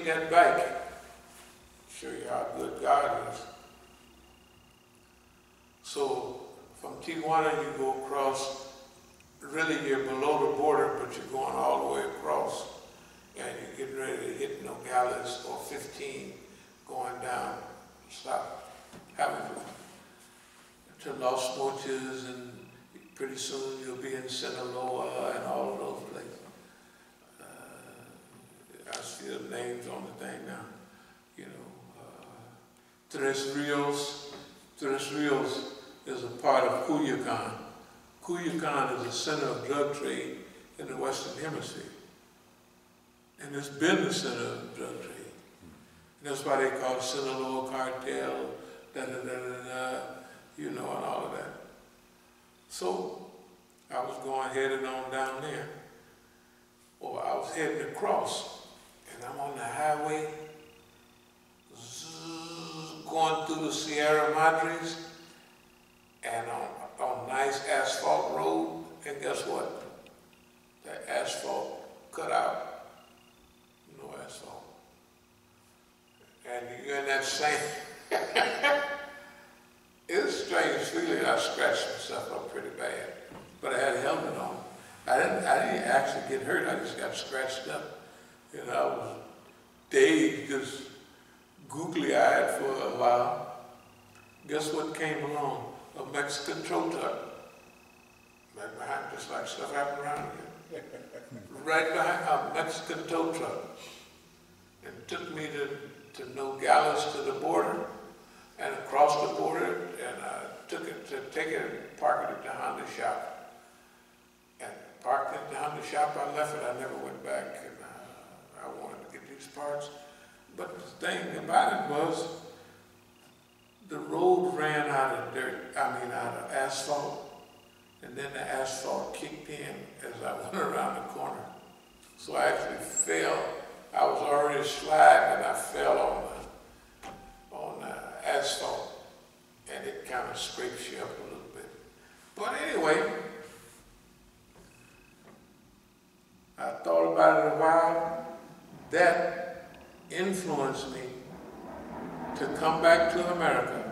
take that bike. Show you how good God is. So from Tijuana you go across, really you're below the border, but you're going all the way across. And you're getting ready to hit Nogales or 15 going down, stop, to Los Mochis, and pretty soon you'll be in Sinaloa and all of those places. I see the names on the thing now, you know. Tres Rios. Tres Rios is a part of Culiacan. Culiacan is the center of drug trade in the Western Hemisphere. And it's been the center of drug trade. And that's why they call it Sinaloa cartel, you know, and all of that. So I was heading on down there, or I was heading across, and I'm on the highway, going through the Sierra Madres, and on nice asphalt road, and guess what? That asphalt cut out. No asphalt. And you're in that same, it's a strange feeling. I scratched myself up pretty bad, but I had a helmet on. I didn't actually get hurt, I just got scratched up. And I was dazed, just googly-eyed for a while. Guess what came along? A Mexican tow truck. Right behind, just like stuff happened around here. Right behind a Mexican tow truck. And took me to Nogales, to the border, and across the border, and I took it to take it and park it at the Honda shop. And parked at the Honda shop, I left it, I never went back, and I wanted to get these parts. But the thing about it was, the road ran out of out of asphalt, and then the asphalt kicked in as I went around the corner. So I actually fell. I was already sliding, and I fell on the asphalt, and it kind of scrapes you up a little bit. But anyway, I thought about it a while. That influenced me to come back to America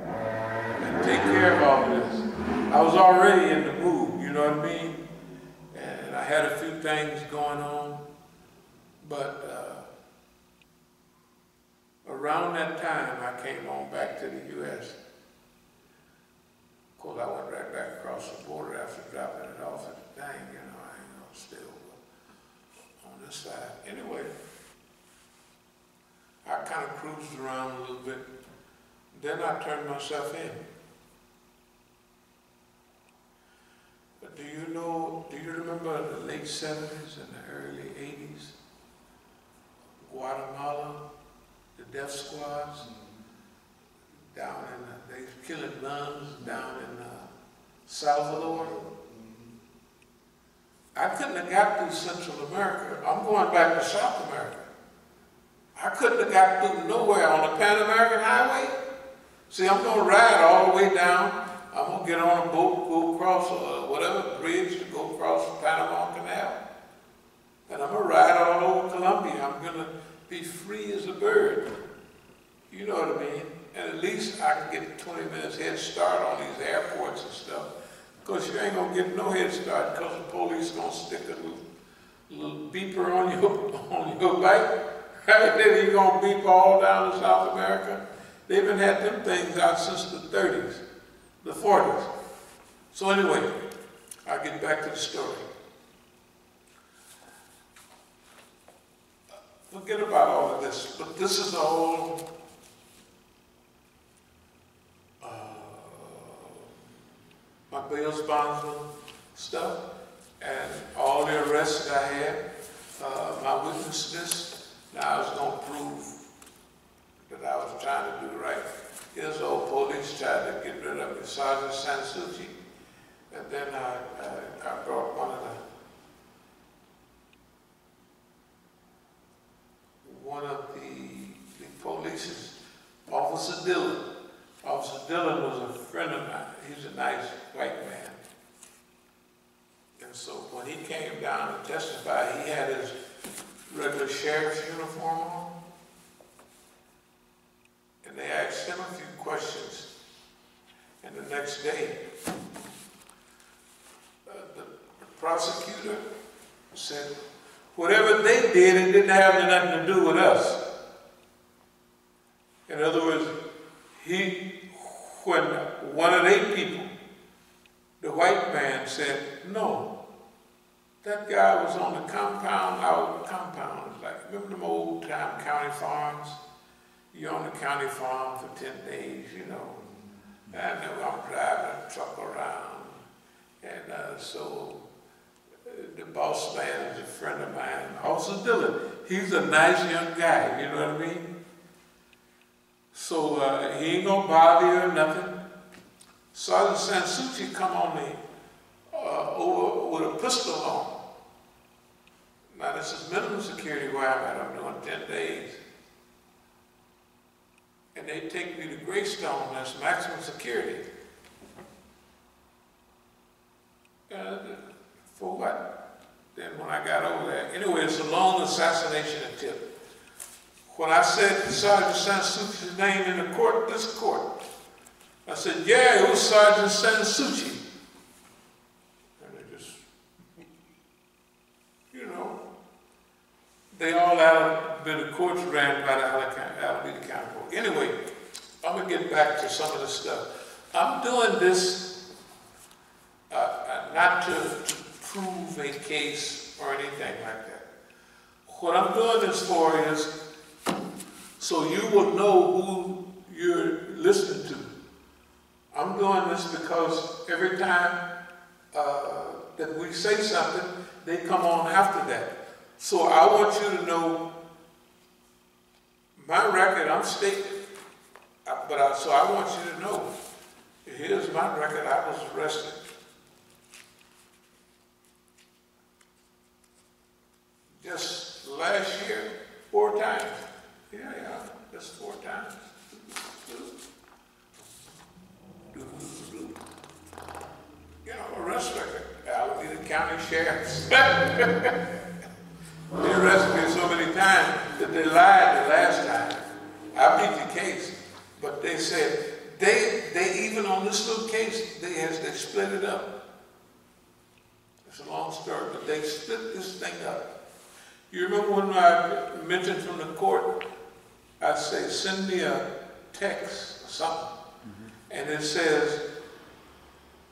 and take care of all of this. I was already in the mood, you know what I mean? And I had a few things going on, but around that time I came on back to the U.S. Of course, I went right back across the border after dropping it off at the thing, you know, I ain't gonna still on this side. Anyway, I kind of cruised around a little bit. Then I turned myself in. But do you remember the late 70s and the early 80s? Guatemala, the death squads, down in, they were killing nuns down in Salvador. I couldn't have got through Central America. I'm going back to South America. I couldn't have got through nowhere on the Pan American Highway. See, I'm going to ride all the way down. I'm going to get on a boat, go across whatever bridge to go across the Panama Canal. And I'm going to ride all over Colombia. I'm going to be free as a bird. You know what I mean? And at least I can get 20 minutes head start on these airports and stuff. Because you ain't going to get no head start because the police going to stick a little beeper on your bike. Right? Then you're going to beep all down to South America. They haven't had them things out since the 30s, the 40s. So anyway, I'll get back to the story. Forget about all of this, but this is all my bail bondsman stuff and all the arrests that I had, my witness list. Now I was going to prove that I was trying to do right. Here's old police trying to get rid of me, Sergeant Sansucci. And then I brought one of the police's, Officer Dillon. Officer Dillon was a friend of mine. He's a nice white man. And so when he came down to testify, he had his regular sheriff's uniform on. asked him a few questions. And the next day, the prosecutor said, whatever they did, it didn't have nothing to do with us. In other words, when one of their people, the white man, said, no, that guy was on the compound, our compound. Like, remember them old time county farms? You're on the county farm for 10 days, you know. And I'm driving a truck around. And so the boss man is a friend of mine, also Dylan. He's a nice young guy, you know what I mean? So he ain't gonna bother you or nothing. Sergeant Sansucci come on me over with a pistol on. Now this is minimum security where I'm at. I'm doing 10 days. And they take me to Greystone, that's maximum security. For what? Then when I got over there, anyway, it's a long assassination attempt. When I said Sergeant Sansucci's name in the court, this court, I said, yeah, it was Sergeant Sansucci. And they just, you know, they all out been the courts ran by the Alameda County Court. Anyway, I'm gonna get back to some of the stuff. I'm doing this not to prove a case or anything like that. What I'm doing this for is so you will know who you're listening to. I'm doing this because every time that we say something, they come on after that. So I want you to know my record, I'm stating, so I want you to know, here's my record, I was arrested. Just last year, 4 times. Yeah, just 4 times. You know, arrest record, Alameda County Sheriff's. They arrested me so many times that they lied the last time. I beat the case, but they said, they even on this little case, they split it up. It's a long story, but they split this thing up. You remember when I mentioned from the court, I say, send me a text or something, and it says,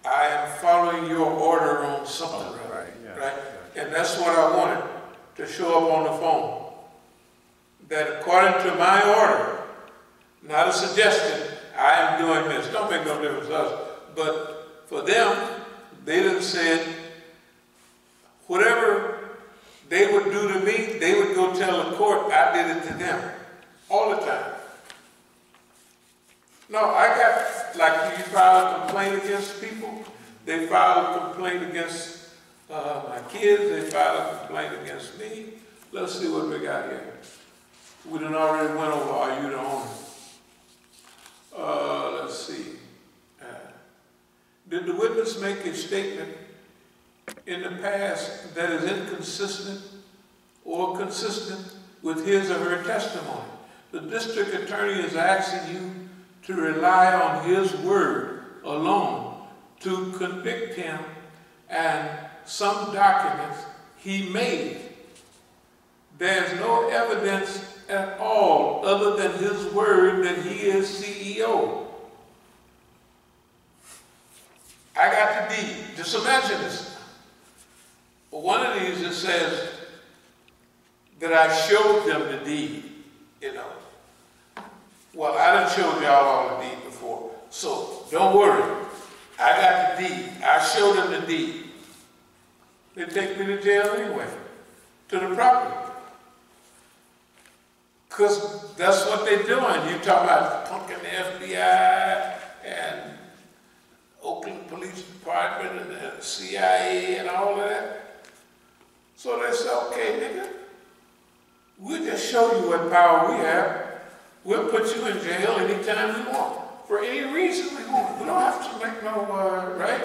I am following your order on something, right? And that's what I wanted to show up on the phone. That according to my order, not a suggestion, I am doing this. Don't make no difference to us. But for them, they done said, whatever they would do to me, they would go tell the court I did it to them. All the time. No, I got, like you file a complaint against people, they file a complaint against my kids, they file a complaint against me. Let's see what we got here. We done already went over, are you the owner? Let's see. Did the witness make a statement in the past that is inconsistent or consistent with his or her testimony? The district attorney is asking you to rely on his word alone to convict him and some documents he made. There's no evidence at all other than his word that he is CEO. I got the deed. Just imagine this. One of these it says that I showed them the deed, you know. Well, I done showed y'all all the deed before, so don't worry. I got the deed. I showed them the deed. They take me to jail anyway, to the property. Because that's what they're doing. You talk about punking the FBI and Oakland Police Department and the CIA and all of that. So they say, okay, nigga, we'll just show you what power we have. We'll put you in jail anytime we want, for any reason we want. We don't have to make no, right?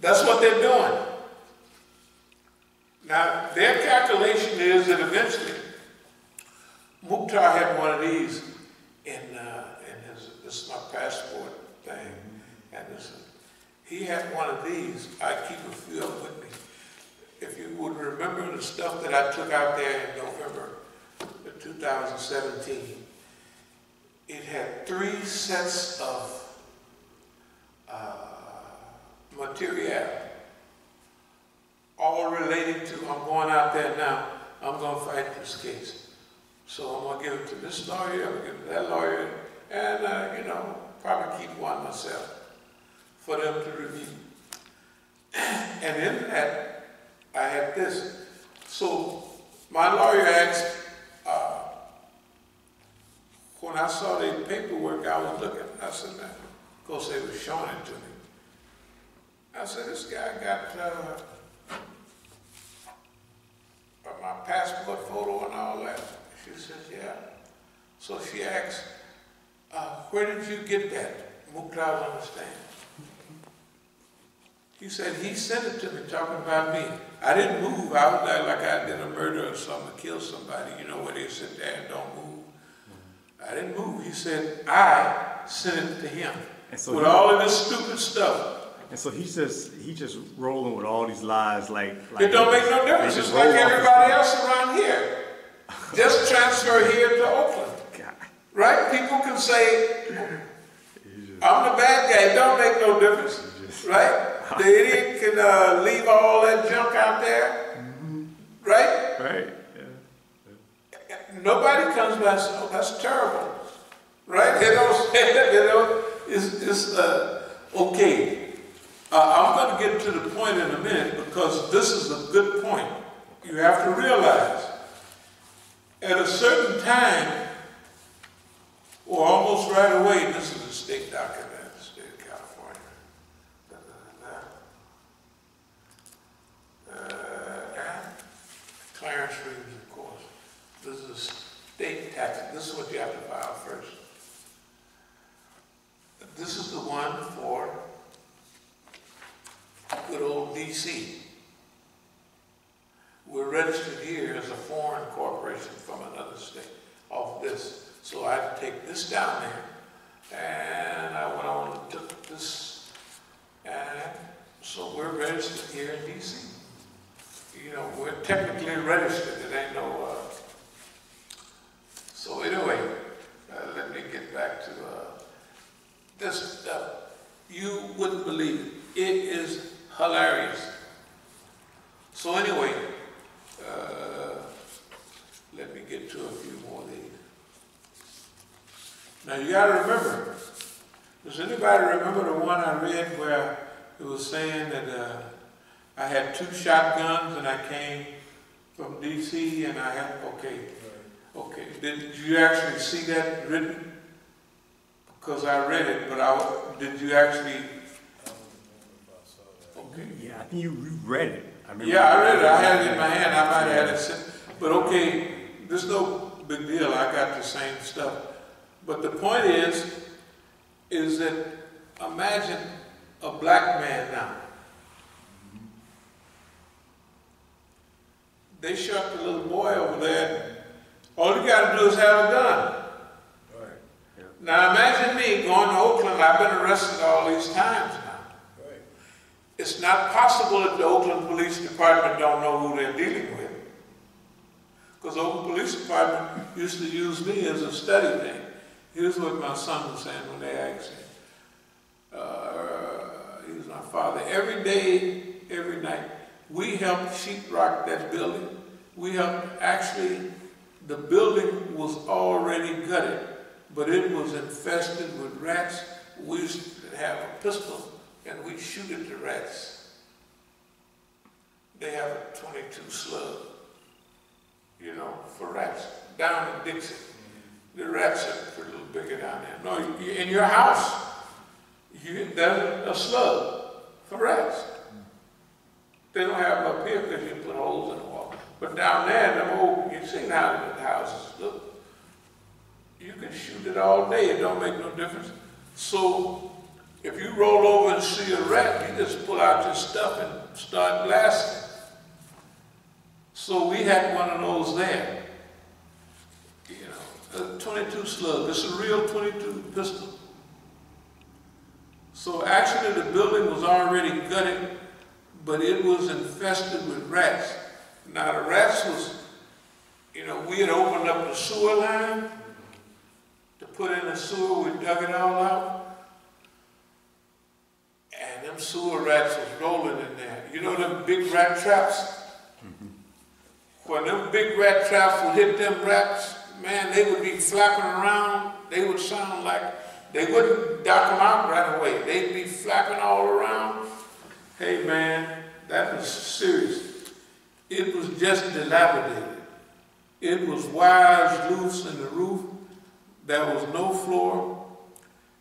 That's what they're doing. Now, their calculation is that eventually, Mukhtar had one of these this is my passport thing, and he had one of these. I keep a few of them with me. If you would remember the stuff that I took out there in November of 2017, it had 3 sets of material, all related to, I'm going out there now, I'm going to fight this case. So I'm going to give it to this lawyer, I'm going to give it to that lawyer, and, you know, probably keep one myself for them to review. And in that, I had this. So my lawyer asked, when I saw the paperwork I was looking, I said, man, of course they were showing it to me. I said, this guy got my passport photo and all that. She said, yeah. So she asked, where did you get that? Mukhtar don't understand. He said, he sent it to me talking about me. I didn't move. I was like I did a murder or something, kill somebody, you know, where they sit there and don't move. I didn't move. He said, I sent it to him. And so with all of this stupid stuff. And so he just rolling with all these lies like it don't make no difference. It's like everybody else around here. Just transfer here to Oakland. God. Right? People can say, I'm the bad guy. It don't make no difference. Right? The idiot can leave all that junk out there. Right? Right. Nobody comes by and says, oh, that's terrible. Right? They don't say that. They don't. It's okay. I'm going to get to the point in a minute because this is a good point. You have to realize at a certain time, or almost right away, this is a state document in the state of California. Clarence Reeves, of course. This is a state tax. This is what you have to file first. This is the one for good old DC. We're registered here as a foreign corporation from another state off this. So I had to take this down there, and I went on and took this, and so we're registered here in DC. You know, we're technically registered. It ain't no. So anyway, let me get back to this stuff. You wouldn't believe it. It is hilarious. So anyway, let me get to a few more of these. Now you got to remember, does anybody remember the one I read where it was saying that I had 2 shotguns and I came from DC and I had, okay. Did you actually see that written? Because I read it, but did you actually? Okay. Yeah, I think you read it. Yeah, I read it. I had it in my hand. I might have had it sent. But okay, there's no big deal. I got the same stuff. But the point is that imagine a black man now. They shot the little boy over there. All you got to do is have a gun. Right. Yeah. Now imagine me going to Oakland. I've been arrested all these times now. Right. It's not possible that the Oakland Police Department don't know who they're dealing with. Because the Oakland Police Department used to use me as a study thing. Here's what my son was saying when they asked him. He was my father. Every day, every night, we helped sheetrock that building. We helped, actually, the building was already gutted, but it was infested with rats. We used to have a pistol, and we shoot at the rats. They have a .22 slug, you know, for rats. Down in Dixie, the rats are a little bigger down there. No, in your house, there's a slug for rats. They don't have them up here because you put holes in the wall. But down there, them old, you've seen how the houses look. You can shoot it all day, it don't make no difference. So if you roll over and see a rat, you just pull out your stuff and start blasting. So we had one of those there, you know. a 22 slug. It's a real 22 pistol. So actually the building was already gutted, but it was infested with rats. Now the rats was, you know, we had opened up the sewer line to put in the sewer, we dug it all out, and them sewer rats was rolling in there. You know them big rat traps? When them big rat traps would hit them rats, man, they would be flapping around. They would sound like, they wouldn't duck them out right away. They'd be flapping all around. Hey man, that was serious. It was just dilapidated. It was wires loose in the roof. There was no floor.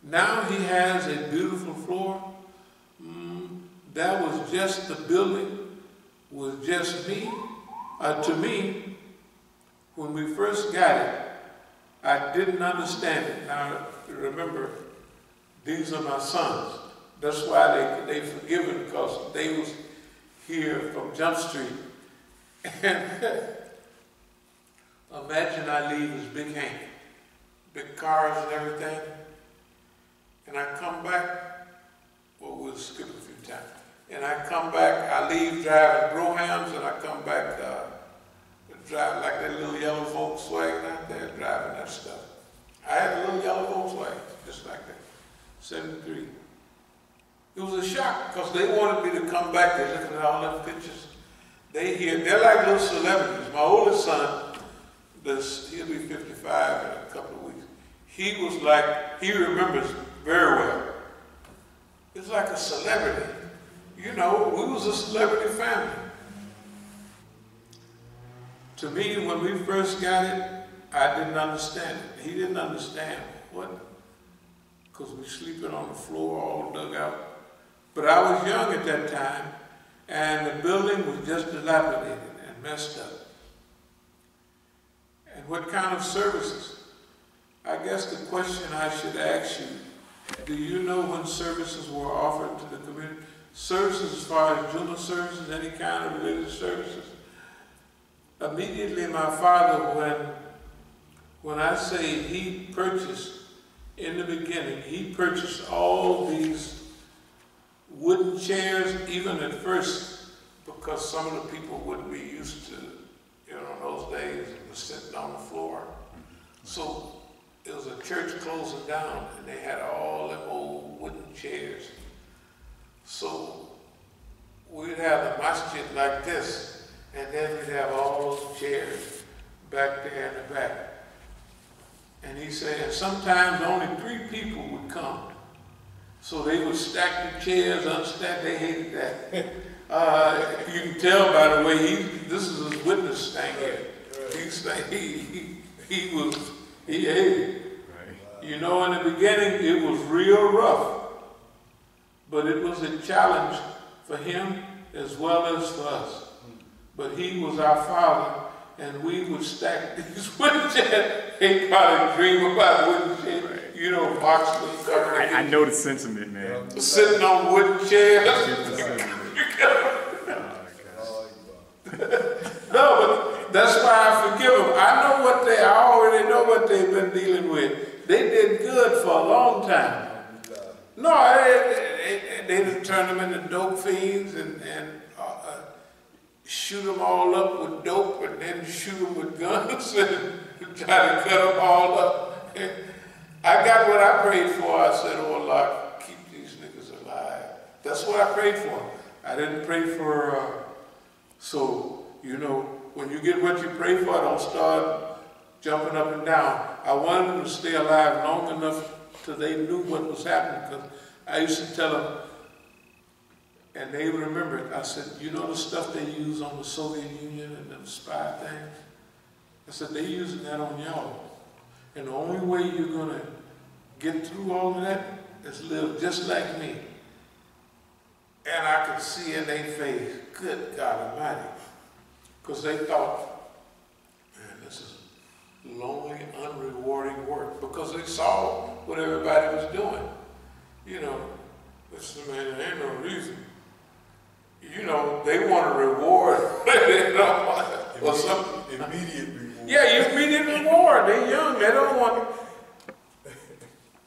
Now he has a beautiful floor. That was just the building, was just me. To me, when we first got it, I didn't understand it. Now, remember, these are my sons. That's why they forgiven, because they was here from Jump Street. And imagine I leave this big Hank, big cars and everything, and I come back, well, we'll skip a few times. And I come back, I leave driving Brohams, and I come back driving like that little yellow Volkswagen out there, driving that stuff. I had a little yellow Volkswagen, just like that, 73. It was a shock, because they wanted me to come back. They're looking at all them pictures. They're like little celebrities. My oldest son, he'll be 55 in a couple of weeks. He was like, he remembers very well. It's like a celebrity. You know, we was a celebrity family. To me, when we first got it, I didn't understand it. He didn't understand what, because we sleeping on the floor all dug out. But I was young at that time, and the building was just dilapidated and messed up. And what kind of services? I guess the question I should ask you, do you know when services were offered to the community? Services as far as Jummah services, any kind of religious services? Immediately my father, when I say he purchased, in the beginning, he purchased all these wooden chairs, even at first, because some of the people wouldn't be used to, you know, in those days, was sitting on the floor. So it was a church closing down, and they had all them old wooden chairs. So we'd have the masjid like this, and then we'd have all those chairs back there in the back. And he said, sometimes only 3 people would come. So they would stack the chairs, unstack, they hated that. You can tell by the way this is his witness stand here. He hated it. You know, in the beginning, it was real rough. But it was a challenge for him as well as for us. But he was our father, and we would stack these wooden chairs. He probably dream about wooden chairs. Right. You know, boxes covered. I know the sentiment, man. Sitting on wooden chairs. No, but that's why I forgive them. I already know what they've been dealing with. They did good for a long time. No, they just turn them into dope fiends and shoot them all up with dope and then shoot them with guns and try to cut them all up. I got what I prayed for. I said, oh Allah, keep these niggas alive. That's what I prayed for. I didn't pray for, so, you know, when you get what you pray for, don't start jumping up and down. I wanted them to stay alive long enough till they knew what was happening, because I used to tell them, and they remember it. I said, you know the stuff they use on the Soviet Union and the spy things? I said, they're using that on y'all. And the only way you're going to get through all of that is live just like me. And I could see in their face, good God Almighty. Because they thought, man, this is lonely, unrewarding work. Because they saw what everybody was doing. You know, listen, man, there ain't no reason. You know, they want a reward. They don't want, or something. Immediate reward. Yeah, you meet in the war. They're young. They don't want.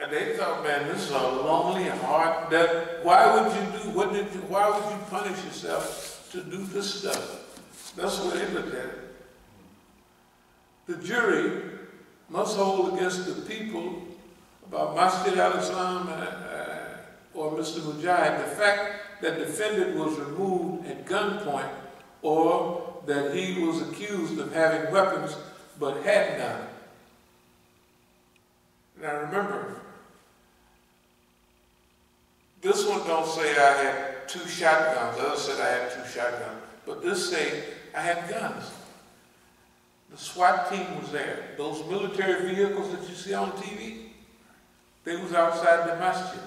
And they thought, man, this is a lonely, hard. Why would you do? Why would you punish yourself to do this stuff? That's the way they looked at it. The jury must hold against the people about Masjid al-Islam or Mr. Mujahid the fact that the defendant was removed at gunpoint or that he was accused of having weapons but had none. Now remember, this one don't say I had 2 shotguns. The other said I had 2 shotguns. But this say I had guns. The SWAT team was there. Those military vehicles that you see on TV, they was outside the masjid.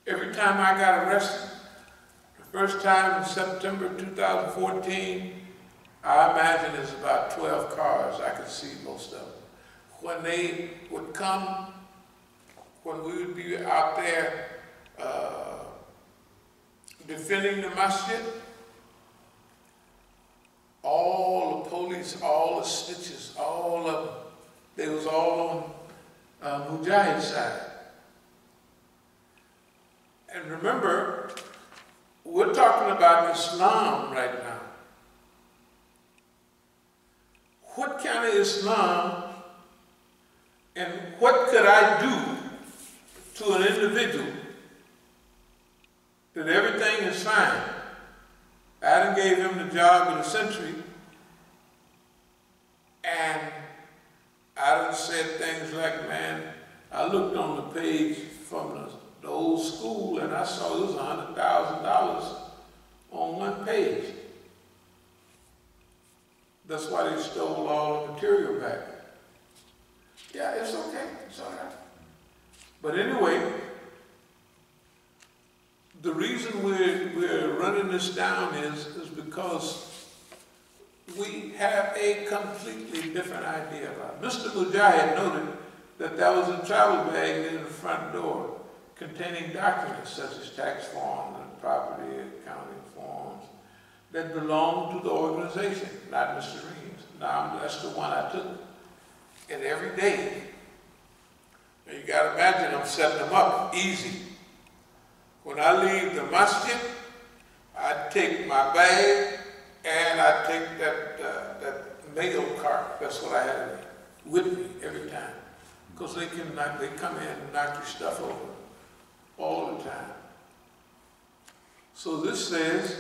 Every time I got arrested, the first time in September 2014, I imagine there's about 12 cars. I could see most of them. When they would come, when we would be out there defending the masjid, all the police, all the snitches, all of them, they was all on Mujahid's side. And remember, we're talking about Islam right now. What kind of Islam and what could I do to an individual that everything is fine? I done gave him the job of the century, and I done said things like, man, I looked on the page from the old school and I saw it was $100,000 on one page. That's why they stole all the material back. Yeah, it's okay, it's all right. But anyway, the reason we're running this down is because we have a completely different idea about it. Mr. Mujahid noted that there was a travel bag in the front door containing documents such as tax forms and property accounting forms that belonged to the organization, not Mr. Reeves. Now, that's the one I took. And every day, now you gotta imagine I'm setting them up easy. When I leave the masjid, I take my bag and I take that mail cart. That's what I had with me every time. Because they come in and knock your stuff over all the time. So this says